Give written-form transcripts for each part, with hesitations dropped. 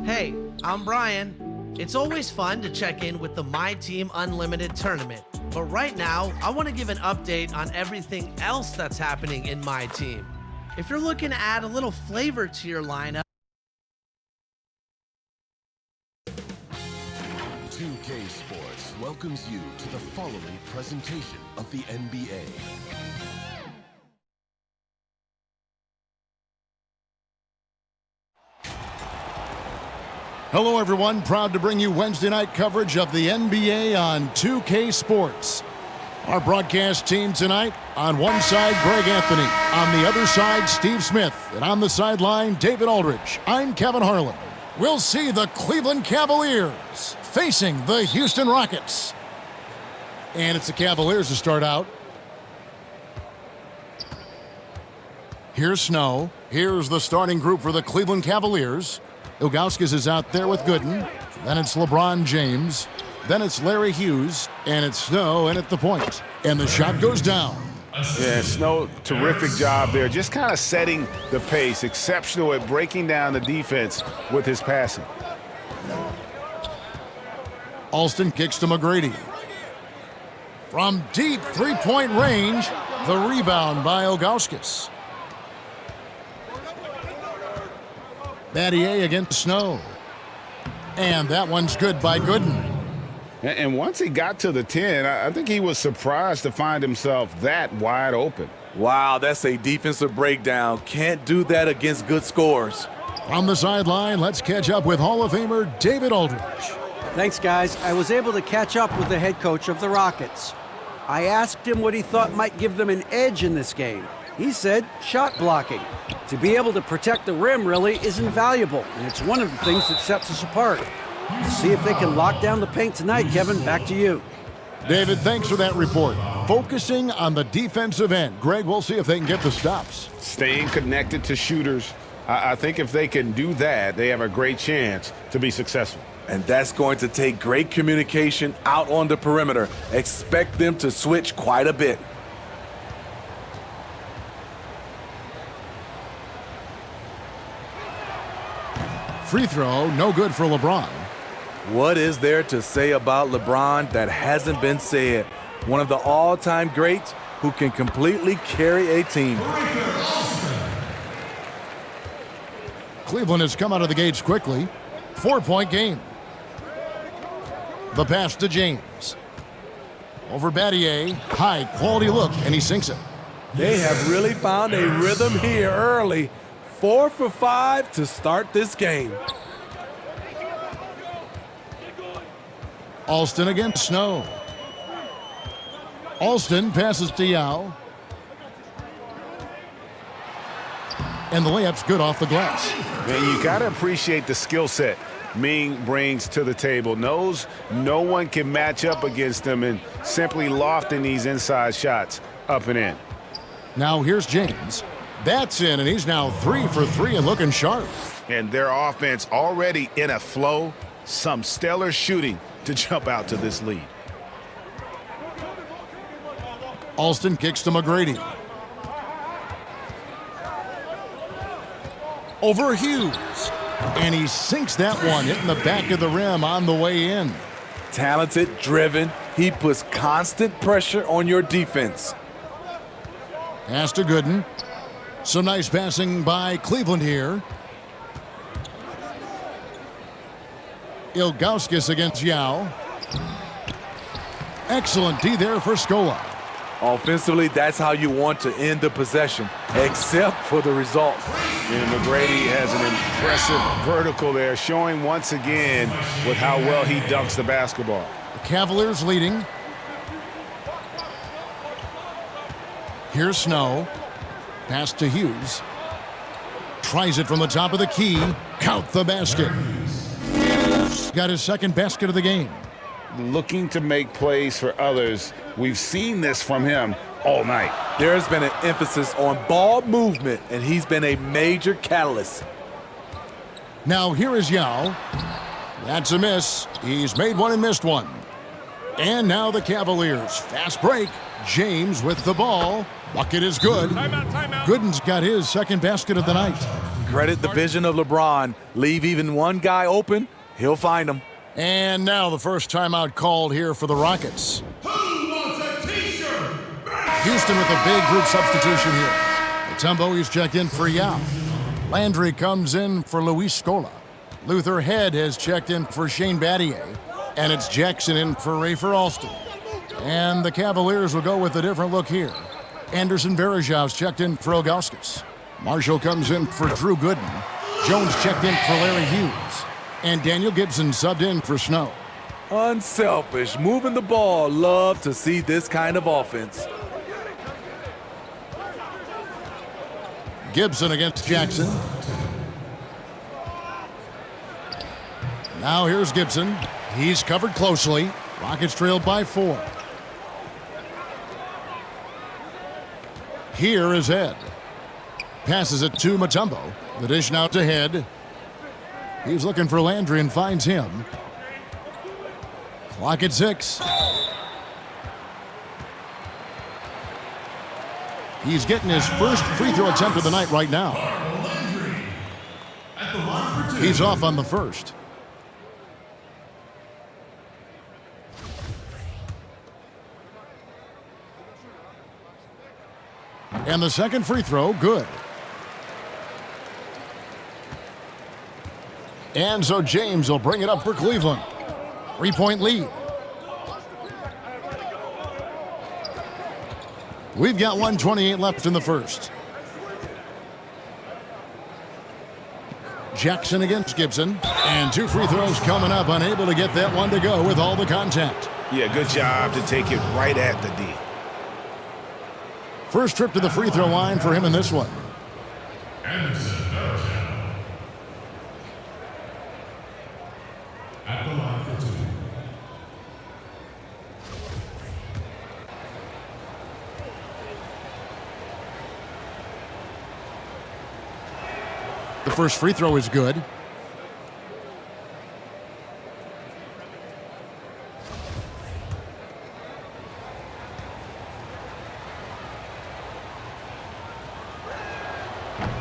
Hey, I'm Brian. It's always fun to check in with the My Team Unlimited tournament, but right now, I want to give an update on everything else that's happening in my team. If you're looking to add a little flavor to your lineup, 2K Sports welcomes you to the following presentation of the NBA. Hello, everyone. Proud to bring you Wednesday night coverage of the NBA on 2K Sports. Our broadcast team tonight, on one side, Greg Anthony. On the other side, Steve Smith. And on the sideline, David Aldridge. I'm Kevin Harlan. We'll see the Cleveland Cavaliers facing the Houston Rockets. And it's the Cavaliers to start out. Here's Snow. Here's the starting group for the Cleveland Cavaliers. Ilgauskas is out there with Gooden. Then it's LeBron James. Then it's Larry Hughes. And it's Snow in at the point. And the shot goes down. Yeah, Snow, terrific job there. Just kind of setting the pace. Exceptional at breaking down the defense with his passing. Alston kicks to McGrady. From deep three-point range, the rebound by Ilgauskas. Battier against Snow. And that one's good by Gooden. And once he got to the 10, I think he was surprised to find himself that wide open. Wow, that's a defensive breakdown. Can't do that against good scores. From the sideline, let's catch up with Hall of Famer David Aldridge. Thanks, guys. I was able to catch up with the head coach of the Rockets. I asked him what he thought might give them an edge in this game. He said shot blocking. To be able to protect the rim really is invaluable, and it's one of the things that sets us apart. See if they can lock down the paint tonight, Kevin. Back to you. David, thanks for that report. Focusing on the defensive end. Greg, we'll see if they can get the stops. Staying connected to shooters. I think if they can do that, they have a great chance to be successful. And that's going to take great communication out on the perimeter. Expect them to switch quite a bit. Free throw, no good for LeBron. What is there to say about LeBron that hasn't been said? One of the all-time greats who can completely carry a team. Cleveland has come out of the gates quickly. 4-point game. The pass to James. Over Battier. High quality look, and he sinks it. They have really found a rhythm here early. 4 for 5 to start this game. Alston against Snow. Alston passes to Yao. And the layup's good off the glass. Man, you got to appreciate the skill set Ming brings to the table. Knows no one can match up against him and simply lofting these inside shots up and in. Now here's James. That's in, and he's now 3 for 3 and looking sharp. And their offense already in a flow. Some stellar shooting to jump out to this lead. Alston kicks to McGrady. Over Hughes. And he sinks that one, hitting the back of the rim on the way in. Talented, driven. He puts constant pressure on your defense. Pass to Gooden. Some nice passing by Cleveland here. Ilgauskas against Yao. Excellent D there for Scola. Offensively, that's how you want to end the possession, except for the result. And McGrady has an impressive vertical there, showing once again with how well he dunks the basketball. The Cavaliers leading. Here's Snow. Pass to Hughes. Tries it from the top of the key. Count the basket. Got his second basket of the game. Looking to make plays for others. We've seen this from him all night. There's been an emphasis on ball movement, and he's been a major catalyst. Now here is Yao. That's a miss. He's made one and missed one. And now the Cavaliers. Fast break. James with the ball. Bucket is good. Timeout. Gooden's got his second basket of the night. Credit the vision of LeBron. Leave even one guy open, he'll find him. And now the first timeout called here for the Rockets. Houston with a big group substitution here. Mutombo, he's checked in for Yao. Landry comes in for Luis Scola. Luther Head has checked in for Shane Battier. And it's Jackson in for Rafer Alston. And the Cavaliers will go with a different look here. Anderson Varejão's checked in for Ilgauskas. Marshall comes in for Drew Gooden. Jones checked in for Larry Hughes. And Daniel Gibson subbed in for Snow. Unselfish, moving the ball. Love to see this kind of offense. Gibson against Jackson. Now here's Gibson. He's covered closely. Rockets trailed by 4. Here is Head. Passes it to Mutombo. The dish now to Head. He's looking for Landry and finds him. Clock at 6. He's getting his first free throw attempt of the night right now. He's off on the first. And the second free throw, good. And so James will bring it up for Cleveland. 3-point lead. We've got 1:28 left in the first. Jackson against Gibson. And 2 free throws coming up. Unable to get that one to go with all the contact. Yeah, good job to take it right at the D. First trip to the free throw line for him in this one. Anderson Varejão at the line for 2. The first free throw is good.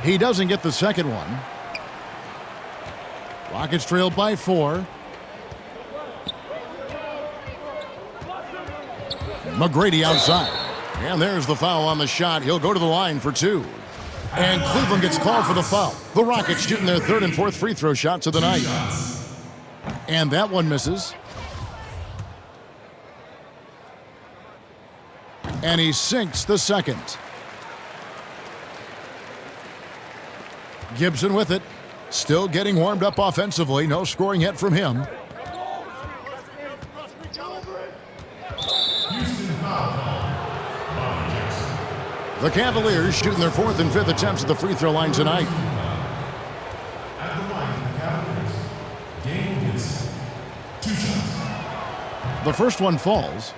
He doesn't get the second one. Rockets trailed by 4. McGrady outside. And there's the foul on the shot. He'll go to the line for 2. And Cleveland gets called for the foul. The Rockets shooting their 3rd and 4th free throw shots of the night. And that one misses. And he sinks the second. Gibson with it. Still getting warmed up offensively. No scoring yet from him. The Cavaliers shooting their 4th and 5th attempts at the free throw line tonight. 2 shots. The first one falls.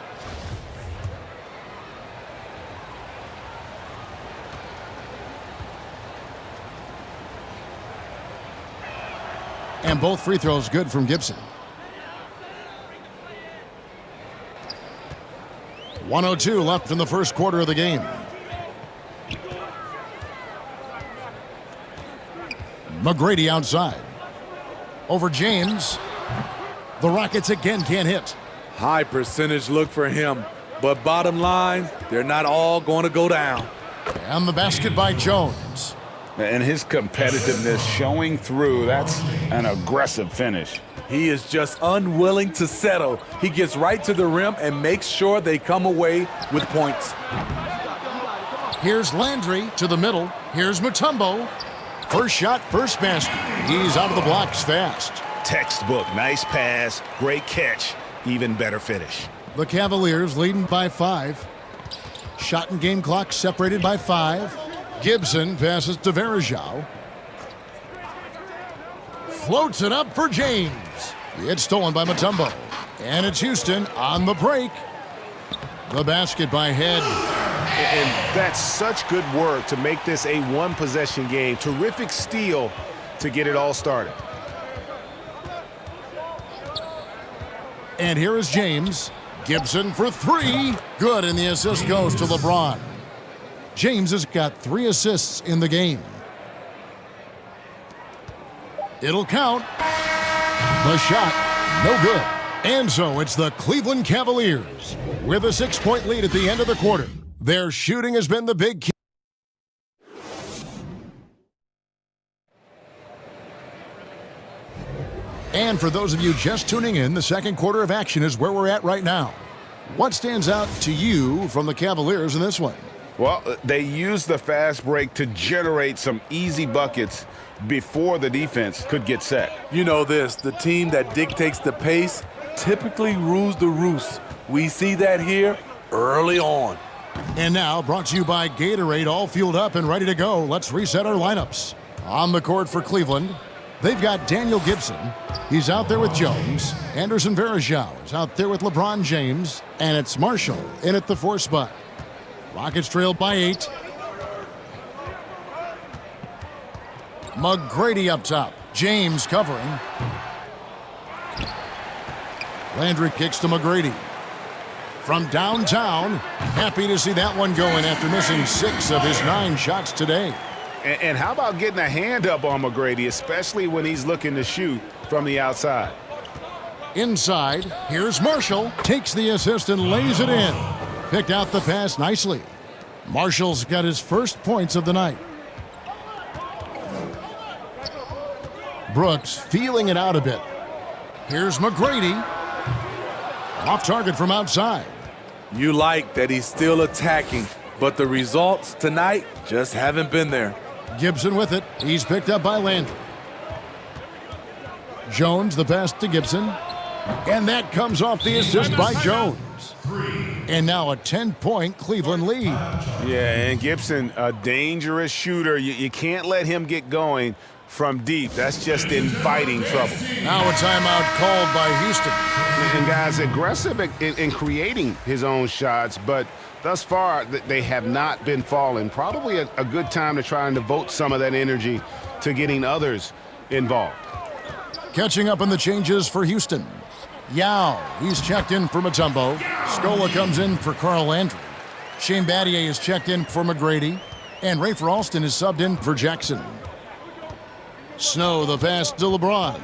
And both free throws good from Gibson. 1:02 left in the first quarter of the game. McGrady outside. Over James. The Rockets again can't hit. High percentage look for him. But bottom line, they're not all going to go down. And the basket by Jones. And his competitiveness showing through. That's an aggressive finish. He is just unwilling to settle. He gets right to the rim and makes sure they come away with points. Here's Landry to the middle. Here's Mutombo. First shot, first basket. He's out of the blocks fast. Textbook. Nice pass. Great catch. Even better finish. The Cavaliers leading by 5. Shot and game clock separated by 5. Gibson passes to Varejao. Floats it up for James. It's stolen by Mutombo. And it's Houston on the break. The basket by Head. And that's such good work to make this a one-possession game. Terrific steal to get it all started. And here is James. Gibson for 3. Good, and the assist goes to LeBron. James has got 3 assists in the game. It'll count. The shot, no good. And so it's the Cleveland Cavaliers with a 6-point lead at the end of the quarter. Their shooting has been the big key. And for those of you just tuning in, the second quarter of action is where we're at right now. What stands out to you from the Cavaliers in this one? Well, they used the fast break to generate some easy buckets before the defense could get set. You know this, the team that dictates the pace typically rules the roost. We see that here early on. And now, brought to you by Gatorade, all fueled up and ready to go. Let's reset our lineups. On the court for Cleveland, they've got Daniel Gibson. He's out there with Jones. Anderson Varejao is out there with LeBron James. And it's Marshall in at the 4 spot. Rockets trailed by 8. McGrady up top. James covering. Landry kicks to McGrady. From downtown, happy to see that one going after missing 6 of his 9 shots today. And how about getting a hand up on McGrady, especially when he's looking to shoot from the outside? Inside, here's Marshall. Takes the assist and lays it in. Picked out the pass nicely. Marshall's got his first points of the night. Brooks feeling it out a bit. Here's McGrady. Off target from outside. You like that he's still attacking, but the results tonight just haven't been there. Gibson with it. He's picked up by Landry. Jones, the pass to Gibson. And that comes off the assist by Jones. And now a 10-point Cleveland lead. Yeah, and Gibson, a dangerous shooter. You can't let him get going from deep. That's just inviting trouble. Now a timeout called by Houston. And guys, aggressive in creating his own shots, but thus far they have not been falling. Probably a good time to try and devote some of that energy to getting others involved. Catching up on the changes for Houston. Yao, he's checked in for Mutombo. Scola comes in for Carl Landry. Shane Battier is checked in for McGrady. And Rafer Alston is subbed in for Jackson. Snow, the pass to LeBron.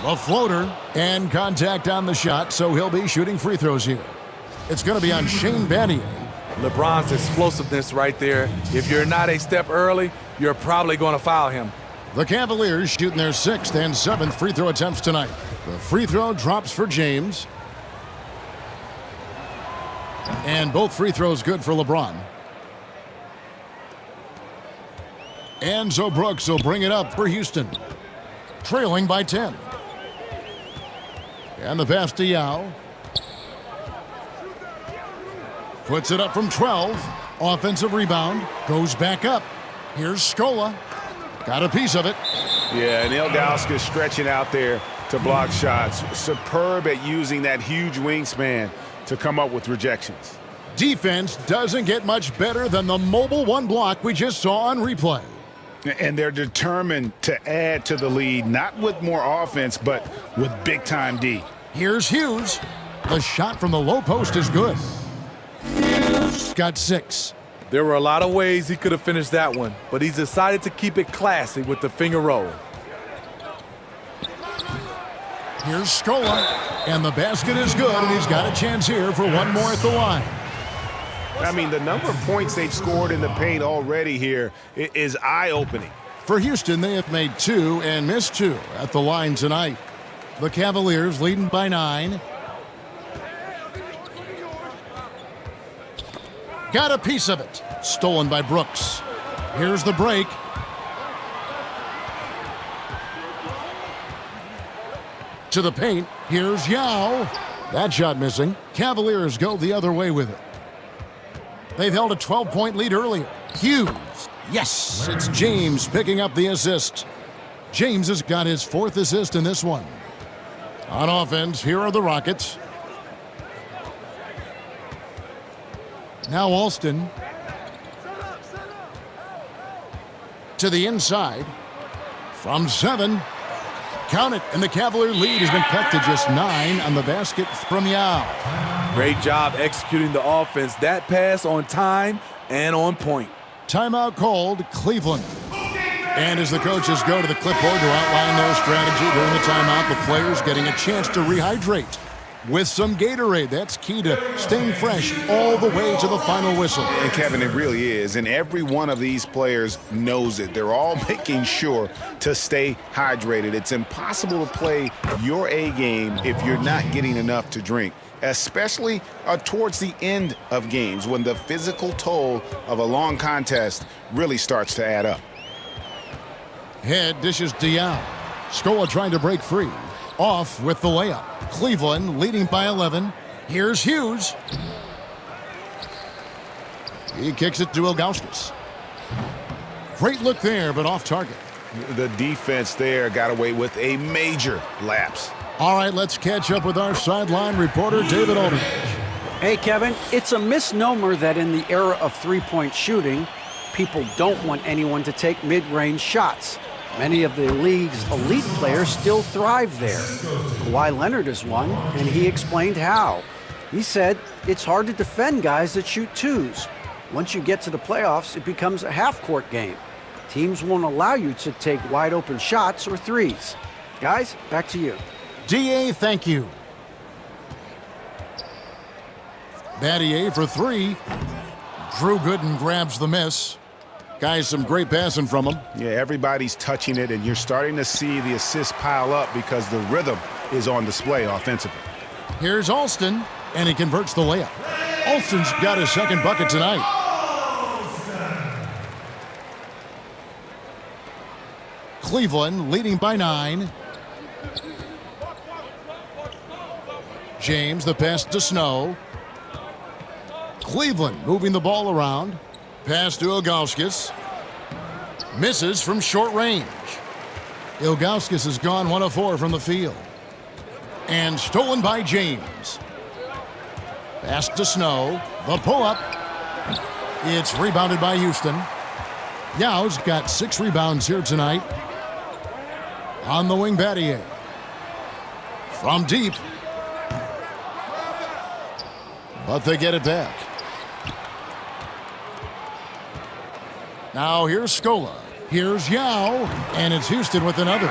The floater, and contact on the shot, so he'll be shooting free throws here. It's going to be on Shane Battier. LeBron's explosiveness right there. If you're not a step early, you're probably going to foul him. The Cavaliers shooting their 6th and 7th free throw attempts tonight. The free throw drops for James. And both free throws good for LeBron. And so Brooks will bring it up for Houston. Trailing by 10. And the pass to Yao. Puts it up from 12. Offensive rebound. Goes back up. Here's Scola. Got a piece of it. Yeah, and Ilgauskas stretching out there. to block shots. Superb at using that huge wingspan to come up with rejections. Defense doesn't get much better than the mobile one block we just saw on replay. And they're determined to add to the lead, not with more offense, but with big-time D. Here's Hughes. The shot from the low post is good. Hughes got 6. There were a lot of ways he could have finished that one, but he's decided to keep it classy with the finger roll. Here's Scola, and the basket is good, and he's got a chance here for one more at the line. I mean, the number of points they've scored in the paint already here is eye-opening. For Houston, they have made 2 and missed 2 at the line tonight. The Cavaliers leading by 9. Got a piece of it. Stolen by Brooks. Here's the break. To the paint. Here's Yao. That shot missing. Cavaliers go the other way with it. They've held a 12-point lead earlier. Hughes. Yes, it's James picking up the assist. James has got his 4th assist in this one. On offense, here are the Rockets. Now Alston. To the inside. From 7. Count it, and the Cavalier lead has been cut to just 9 on the basket from Yao. Great job executing the offense. That pass on time and on point. Timeout called, Cleveland. And as the coaches go to the clipboard to outline their strategy during the timeout, the players getting a chance to rehydrate with some Gatorade. That's key to staying fresh all the way to the final whistle. And Kevin, it really is. And every one of these players knows it. They're all making sure to stay hydrated. It's impossible to play your A game if you're not getting enough to drink, especially towards the end of games when the physical toll of a long contest really starts to add up. Head dishes Diao. Scola trying to break free. Off with the layup. Cleveland leading by 11. Here's Hughes. He kicks it to Ilgauskas. Great look there, but off target. The defense there got away with a major lapse. All right, let's catch up with our sideline reporter, David Aldridge. Hey, Kevin, it's a misnomer that in the era of three-point shooting, people don't want anyone to take mid-range shots. Many of the league's elite players still thrive there. Kawhi Leonard is one, and he explained how. He said, it's hard to defend guys that shoot twos. Once you get to the playoffs, it becomes a half-court game. Teams won't allow you to take wide-open shots or threes. Guys, back to you. DA, thank you. Battier for 3. Drew Gooden grabs the miss. Guys, some great passing from him. Yeah, everybody's touching it, and you're starting to see the assists pile up because the rhythm is on display offensively. Here's Alston, and he converts the layup. Alston's got his 2nd bucket tonight. Cleveland leading by 9. James, the pass to Snow. Cleveland moving the ball around. Pass to Ilgauskas. Misses from short range. Ilgauskas has gone 1 of 4 from the field. And stolen by James. Pass to Snow. The pull-up. It's rebounded by Houston. Yao's got 6 rebounds here tonight. On the wing, Battier. From deep. But they get it back. Now here's Scola. Here's Yao. And it's Houston with another.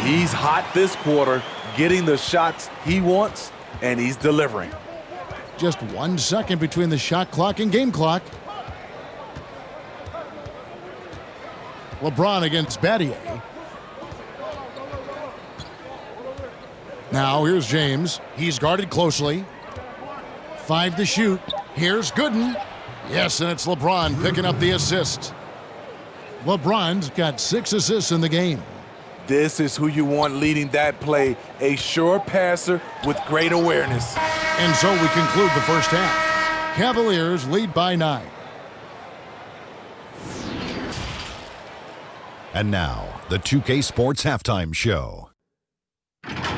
He's hot this quarter, getting the shots he wants, and he's delivering. Just 1 second between the shot clock and game clock. LeBron against Battier. Now here's James. He's guarded closely. 5 to shoot. Here's Gooden. Yes, and it's LeBron picking up the assist. LeBron's got 6 assists in the game. This is who you want leading that play, a sure passer with great awareness. And so we conclude the first half. Cavaliers lead by 9. And now, the 2K Sports Halftime Show.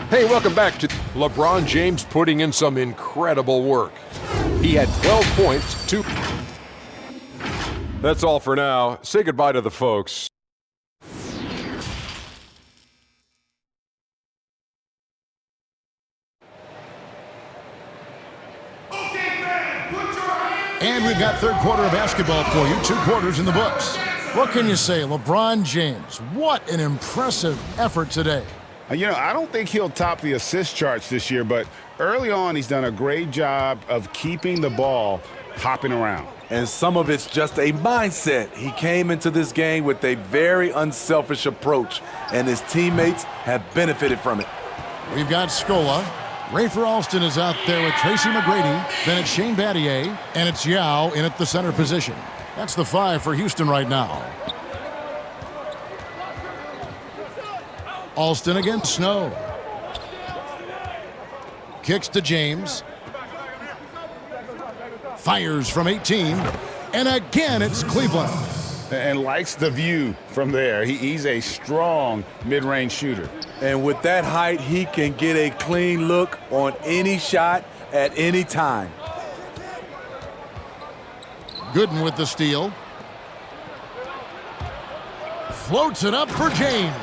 Hey, welcome back to LeBron James putting in some incredible work. He had 12 points, 2. That's all for now. Say goodbye to the folks. And we've got third quarter of basketball for you. 2 quarters in the books. What can you say? LeBron James, what an impressive effort today. You know, I don't think he'll top the assist charts this year, but early on he's done a great job of keeping the ball hopping around. And some of it's just a mindset. He came into this game with a very unselfish approach, and his teammates have benefited from it. We've got Scola. Rafer Alston is out there with Tracy McGrady. Then it's Shane Battier, and it's Yao in at the center position. That's the 5 for Houston right now. Alston against Snow. Kicks to James. Fires from 18. And again, it's Cleveland. And likes the view from there. He's a strong mid-range shooter. And with that height, he can get a clean look on any shot at any time. Gooden with the steal. Floats it up for James.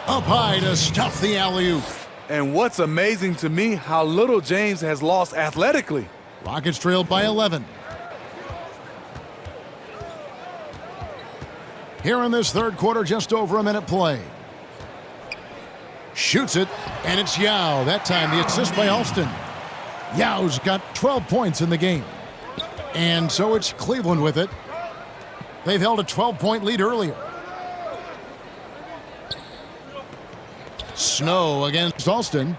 Up high to stuff the alley-oop. And what's amazing to me, how little James has lost athletically. Rockets trailed by 11. Here in this third quarter, just over a minute played. Shoots it, and it's Yao. That time the assist by Alston. Yao's got 12 points in the game. And so it's Cleveland with it. They've held a 12-point lead earlier. Snow against Alston.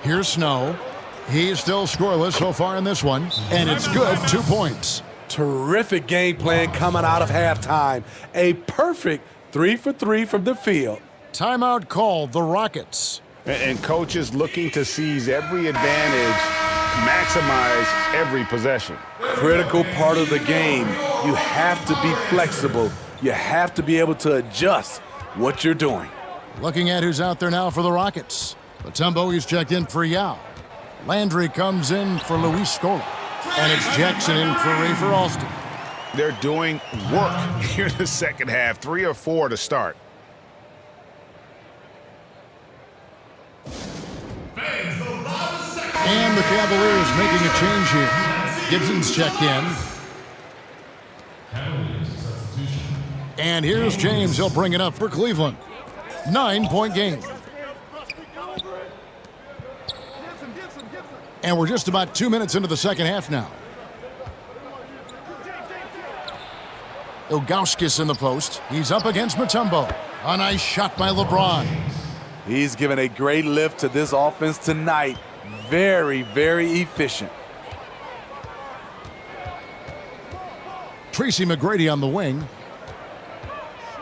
Here's Snow. He's still scoreless so far in this one. And it's good, 2 points. Terrific game plan coming out of halftime. A perfect 3 for 3 from the field. Timeout called, the Rockets. And coaches looking to seize every advantage, maximize every possession. Critical part of the game. You have to be flexible. You have to be able to adjust what you're doing. Looking at who's out there now for the Rockets. Mutombo, he's checked in for Yao. Landry comes in for Luis Scola. And it's Jackson in for Rafer Alston. They're doing work here in the second half, 3 or 4 to start. And the Cavaliers making a change here. Gibson's checked in. And here's James. He'll bring it up for Cleveland. 9-point game. And we're just about 2 minutes into the second half now. Ilgauskas in the post. He's up against Mutombo. A nice shot by LeBron. He's given a great lift to this offense tonight. Very, very efficient. Tracy McGrady on the wing.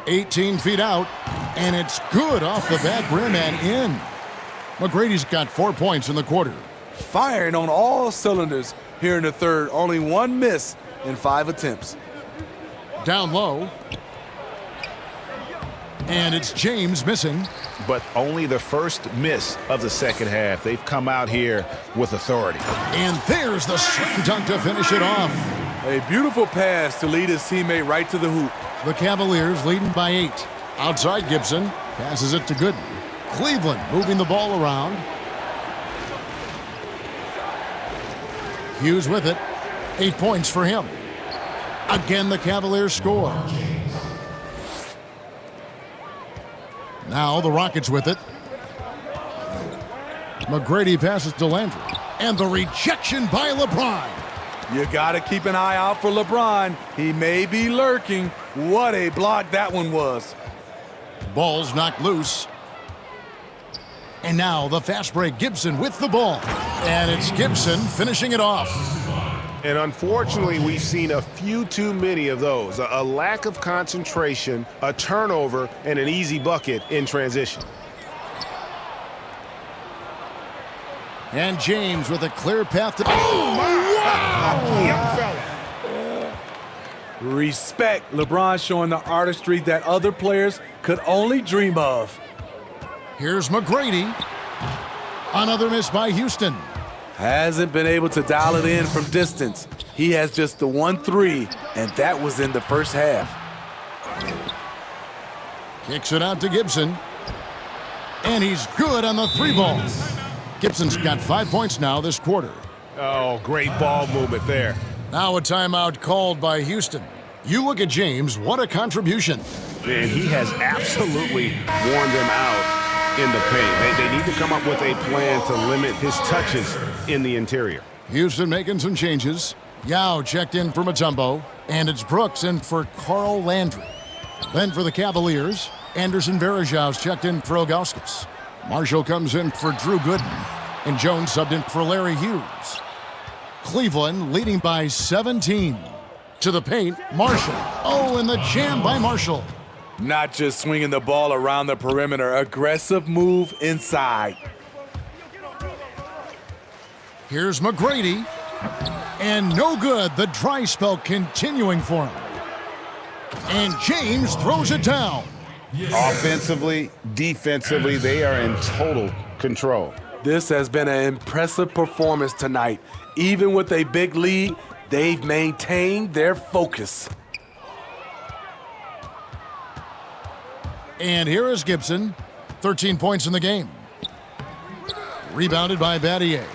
18 feet out. And it's good off the back rim and in. McGrady's got 4 points in the quarter. Firing on all cylinders here in the third. Only 1 miss in 5 attempts. Down low. And it's James missing. But only the first miss of the second half. They've come out here with authority. And there's the slam dunk to finish it off. A beautiful pass to lead his teammate right to the hoop. The Cavaliers leading by 8. Outside Gibson. Passes it to Gooden. Cleveland moving the ball around. Hughes with it. 8 points for him. Again, the Cavaliers score. Now the Rockets with it. McGrady passes to Landry. And the rejection by LeBron. You got to keep an eye out for LeBron. He may be lurking. What a block that one was. Ball's knocked loose. And now the fast break. Gibson with the ball. And it's Gibson finishing it off. And unfortunately, we've seen a few too many of those. A lack of concentration, a turnover, and an easy bucket in transition. And James with a clear path to... Oh, my! Wow. Young fella. Respect. LeBron showing the artistry that other players could only dream of. Here's McGrady. Another miss by Houston. Hasn't been able to dial it in from distance. He has just the 1-3, and that was in the first half. Kicks it out to Gibson. And he's good on the 3 ball. Gibson's got 5 points now this quarter. Oh, great ball movement there. Now a timeout called by Houston. You look at James, what a contribution. And he has absolutely worn them out in the paint. They need to come up with a plan to limit his touches in the interior. Houston making some changes. Yao checked in for Mutombo, and it's Brooks in for Carl Landry. Then for the Cavaliers, Anderson Varejão's checked in for Ilgauskas. Marshall comes in for Drew Gooden, and Jones subbed in for Larry Hughes. Cleveland leading by 17. To the paint, Marshall. Oh, and the jam by Marshall. Not just swinging the ball around the perimeter, aggressive move inside. Here's McGrady. And no good, the dry spell continuing for him. And James throws it down. Offensively, defensively, they are in total control. This has been an impressive performance tonight. Even with a big lead, they've maintained their focus. And here is Gibson, 13 points in the game. Rebounded by Battier.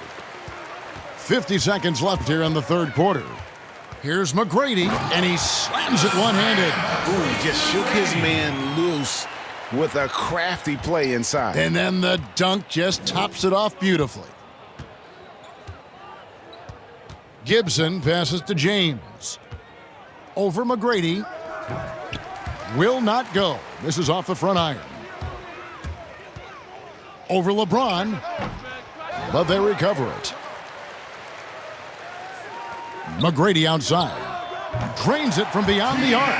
50 seconds left here in the third quarter. Here's McGrady, and he slams it one-handed. Ooh, he just shook his man loose with a crafty play inside. And then the dunk just tops it off beautifully. Gibson passes to James. Over McGrady. Will not go. This is off the front iron. Over LeBron. But they recover it. McGrady outside. Drains it from beyond the arc.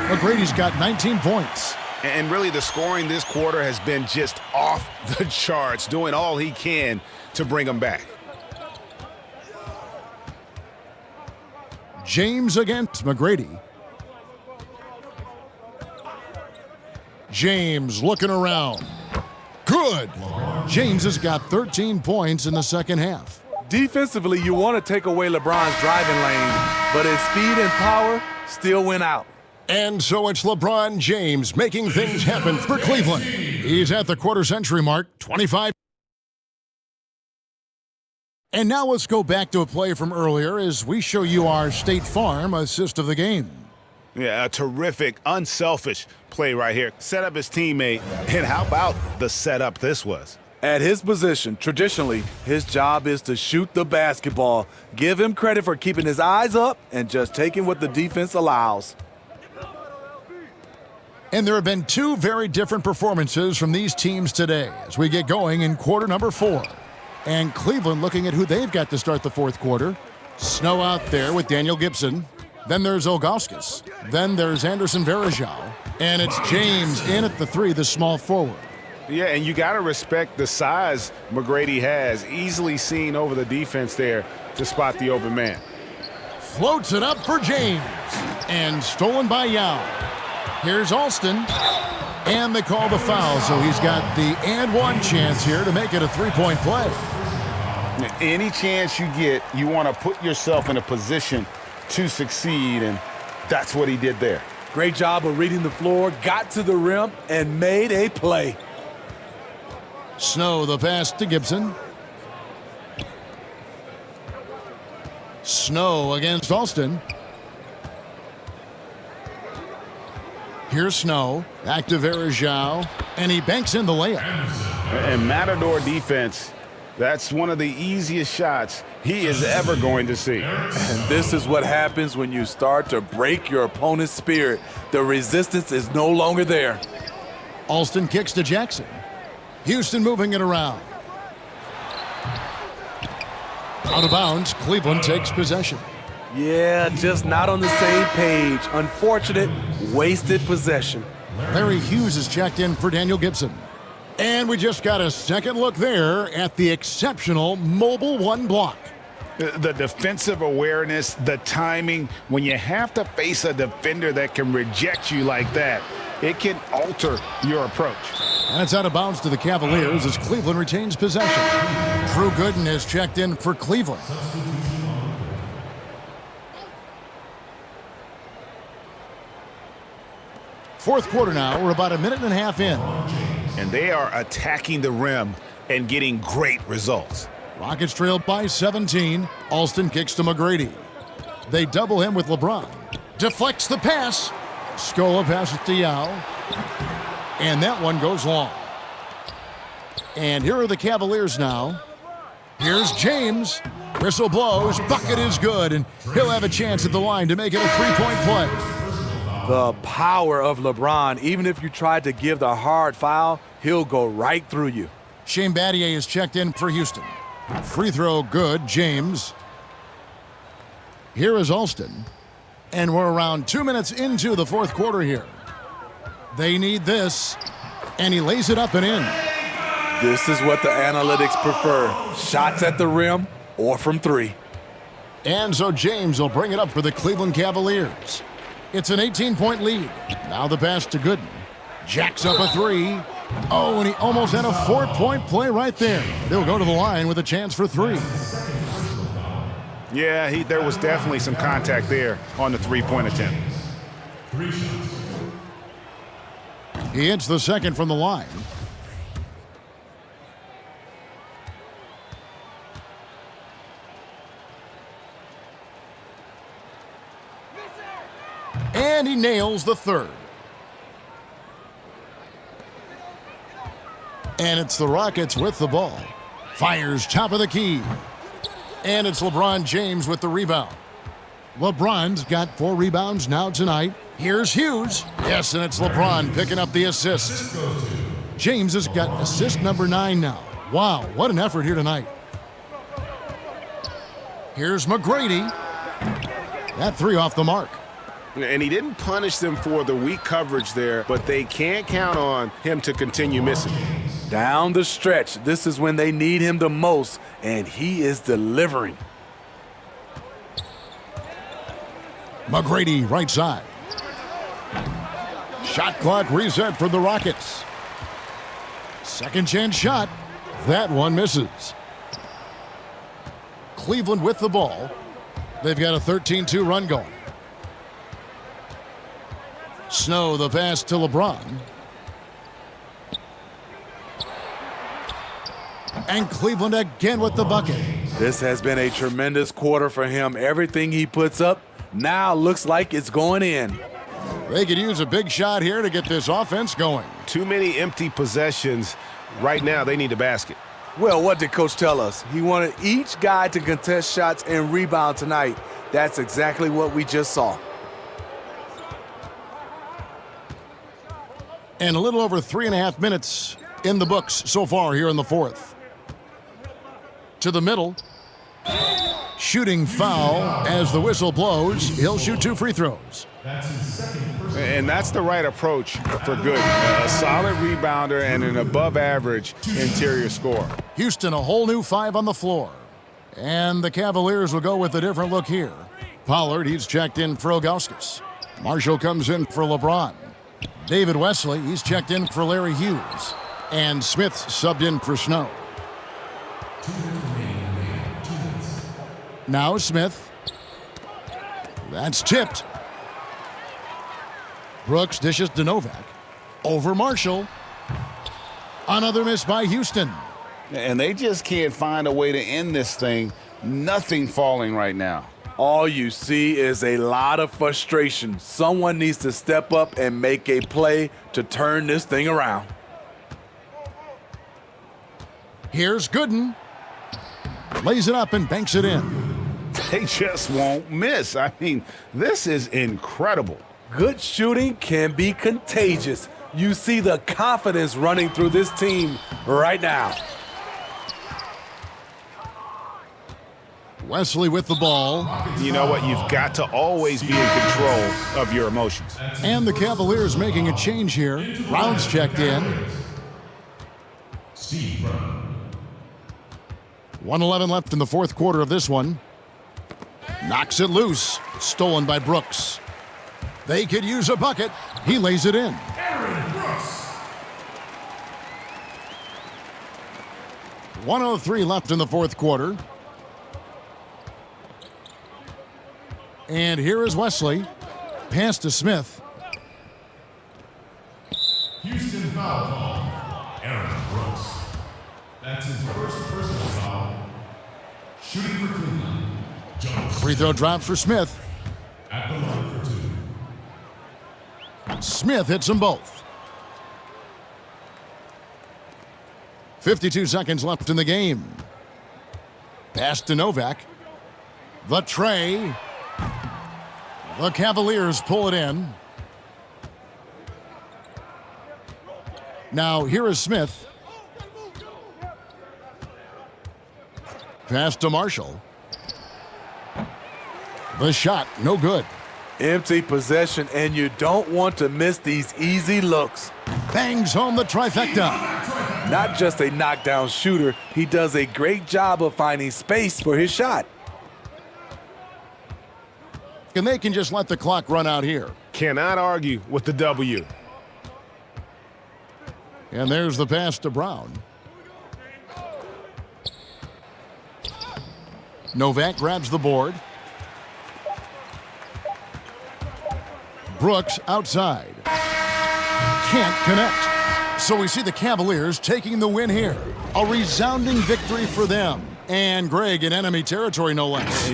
McGrady's got 19 points. And really the scoring this quarter has been just off the charts, doing all he can to bring them back. James against McGrady. James looking around. Good. James has got 13 points in the second half. Defensively, you want to take away LeBron's driving lane, but his speed and power still went out. And so it's LeBron James making things happen for Cleveland. He's at the quarter-century mark, 25. And now let's go back to a play from earlier as we show you our State Farm assist of the game. Yeah, a terrific, unselfish play right here. Set up his teammate, and how about the setup this was? At his position, traditionally, his job is to shoot the basketball. Give him credit for keeping his eyes up and just taking what the defense allows. And there have been two very different performances from these teams today as we get going in quarter number 4. And Cleveland looking at who they've got to start the fourth quarter. Snow out there with Daniel Gibson. Then there's Ilgauskas. Then there's Anderson Varejão. And it's James in at the 3, the small forward. Yeah, and you got to respect the size McGrady has. Easily seen over the defense there to spot the open man. Floats it up for James. And stolen by Yao. Here's Alston. And they call the foul, so he's got the and one chance here to make it a 3-point play. Any chance you get, you want to put yourself in a position to succeed, and that's what he did there. Great job of reading the floor, got to the rim, and made a play. Snow the pass to Gibson. Snow against Alston. Here's Snow, back to Varejão, and he banks in the layup. And Matador defense, that's one of the easiest shots he is ever going to see. And this is what happens when you start to break your opponent's spirit. The resistance is no longer there. Alston kicks to Jackson. Houston moving it around. Out of bounds, Cleveland takes possession. Yeah, just not on the same page. Unfortunate, wasted possession. Larry Hughes is checked in for Daniel Gibson. And we just got a second look there at the exceptional Mobile 1 block. The defensive awareness, the timing, when you have to face a defender that can reject you like that, it can alter your approach. And it's out of bounds to the Cavaliers as Cleveland retains possession. Drew Gooden has checked in for Cleveland. Fourth quarter now. We're about a minute and a half in. And they are attacking the rim and getting great results. Rockets trail by 17. Alston kicks to McGrady. They double him with LeBron. Deflects the pass. Scola passes to Yao. And that one goes long. And here are the Cavaliers now. Here's James. Whistle blows. Bucket is good. And he'll have a chance at the line to make it a three-point play. The power of LeBron. Even if you tried to give the hard foul, he'll go right through you. Shane Battier is checked in for Houston. Free throw good, James. Here is Alston. And we're around 2 minutes into the fourth quarter here. They need this. And he lays it up and in. This is what the analytics prefer. Shots at the rim or from three. And so James will bring it up for the Cleveland Cavaliers. It's an 18-point lead. Now the pass to Gooden. Jacks up a three. Oh, and he almost had a 4-point play right there. He'll go to the line with a chance for three. Yeah, there was definitely some contact there on the three-point attempt. He hits the second from the line. And he nails the third. And it's the Rockets with the ball. Fires top of the key. And it's LeBron James with the rebound. LeBron's got 4 rebounds now tonight. Here's Hughes. Yes, and it's LeBron picking up the assist. James has got assist number 9 now. Wow, what an effort here tonight. Here's McGrady. That 3 off the mark. And he didn't punish them for the weak coverage there, but they can't count on him to continue missing. Down the stretch, this is when they need him the most, and he is delivering. McGrady right side. Shot clock reset for the Rockets. Second chance shot. That one misses. Cleveland with the ball. They've got a 13-2 run going. Snow the pass to LeBron. And Cleveland again with the bucket. This has been a tremendous quarter for him. Everything he puts up now looks like it's going in. They could use a big shot here to get this offense going. Too many empty possessions. Right now, they need a basket. Well, what did Coach tell us? He wanted each guy to contest shots and rebound tonight. That's exactly what we just saw. And a little over 3.5 minutes in the books so far here in the fourth. To the middle. Shooting foul as the whistle blows. He'll shoot 2 free throws. And that's the right approach for Gooden. A solid rebounder and an above-average interior scorer. Houston, a whole new 5 on the floor. And the Cavaliers will go with a different look here. Pollard, he's checked in for Ilgauskas. Marshall comes in for LeBron. David Wesley, he's checked in for Larry Hughes. And Smith subbed in for Snow. Now Smith. That's tipped. Brooks dishes to Novak. Over Marshall. Another miss by Houston. And they just can't find a way to end this thing. Nothing falling right now. All you see is a lot of frustration. Someone needs to step up and make a play to turn this thing around. Here's Gooden. Lays it up and banks it in. They just won't miss. I mean, this is incredible. Good shooting can be contagious. You see the confidence running through this team right now. Wesley with the ball. You know what? You've got to always be in control of your emotions. And the Cavaliers making a change here. Rounds checked in. 1:11 left in the fourth quarter of this one. Knocks it loose. Stolen by Brooks. They could use a bucket. He lays it in. Aaron Brooks. 1:03 left in the fourth quarter. And here is Wesley. Pass to Smith. Houston foul call. Aaron Brooks. That's his first personal foul. Shooting for Cleveland. Jones. Free throw drops for Smith. At the line for 2. Smith hits them both. 52 seconds left in the game. Pass to Novak. The tray. The Cavaliers pull it in. Now here is Smith. Pass to Marshall. The shot, no good. Empty possession, and you don't want to miss these easy looks. Bangs home the trifecta. Not just a knockdown shooter, he does a great job of finding space for his shot. And they can just let the clock run out here. Cannot argue with the W. And there's the pass to Brown. Novak grabs the board. Brooks outside. Can't connect. So we see the Cavaliers taking the win here. A resounding victory for them. And Greg in enemy territory, no less.